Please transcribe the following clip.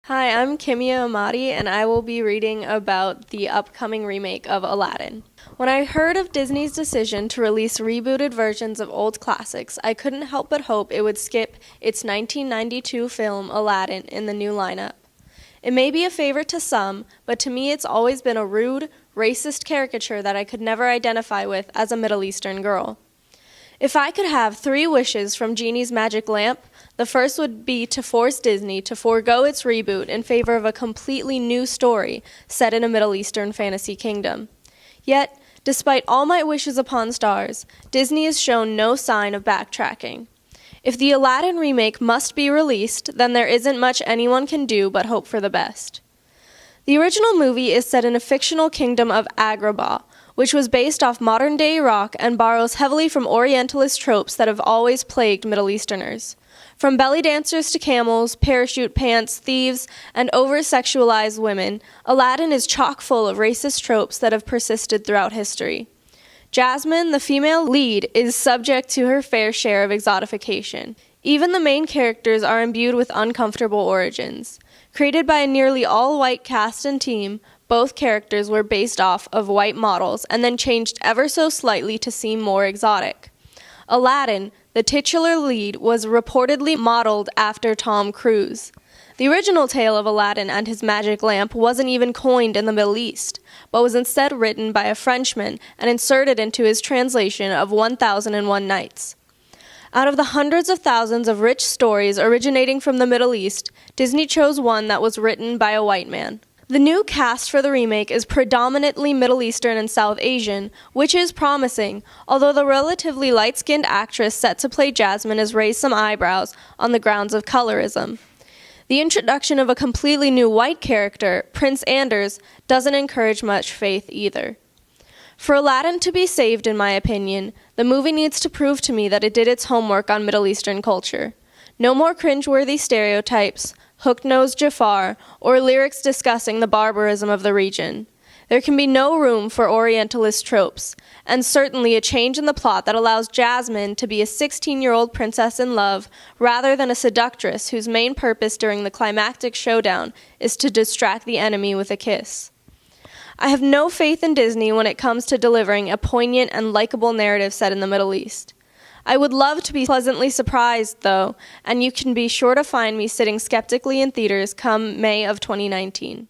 Hi, I'm Kimia Emadi, and I will be reading about the upcoming remake of Aladdin. When I heard of Disney's decision to release rebooted versions of old classics, I couldn't help but hope it would skip its 1992 film Aladdin in the new lineup. It may be a favorite to some, but to me it's always been a rude, racist caricature that I could never identify with as a Middle Eastern girl. If I could have 3 wishes from Genie's magic lamp, the first would be to force Disney to forego its reboot in favor of a completely new story set in a Middle Eastern fantasy kingdom. Yet, despite all my wishes upon stars, Disney has shown no sign of backtracking. If the Aladdin remake must be released, then there isn't much anyone can do but hope for the best. The original movie is set in a fictional kingdom of Agrabah, which was based off modern-day Iraq and borrows heavily from Orientalist tropes that have always plagued Middle Easterners. From belly dancers to camels, parachute pants, thieves, and over-sexualized women, Aladdin is chock full of racist tropes that have persisted throughout history. Jasmine, the female lead, is subject to her fair share of exotification. Even the main characters are imbued with uncomfortable origins. Created by a nearly all-white cast and team, both characters were based off of white models and then changed ever so slightly to seem more exotic. Aladdin, the titular lead, was reportedly modeled after Tom Cruise. The original tale of Aladdin and his magic lamp wasn't even coined in the Middle East, but was instead written by a Frenchman and inserted into his translation of 1001 Nights. Out of the hundreds of thousands of rich stories originating from the Middle East, Disney chose one that was written by a white man. The new cast for the remake is predominantly Middle Eastern and South Asian, which is promising, although the relatively light-skinned actress set to play Jasmine has raised some eyebrows on the grounds of colorism. The introduction of a completely new white character, Prince Anders, doesn't encourage much faith either. For Aladdin to be saved, in my opinion, the movie needs to prove to me that it did its homework on Middle Eastern culture. No more cringeworthy stereotypes, hook-nosed Jafar, or lyrics discussing the barbarism of the region. There can be no room for Orientalist tropes, and certainly a change in the plot that allows Jasmine to be a 16-year-old princess in love rather than a seductress whose main purpose during the climactic showdown is to distract the enemy with a kiss. I have no faith in Disney when it comes to delivering a poignant and likable narrative set in the Middle East. I would love to be pleasantly surprised, though, and you can be sure to find me sitting skeptically in theaters come May of 2019.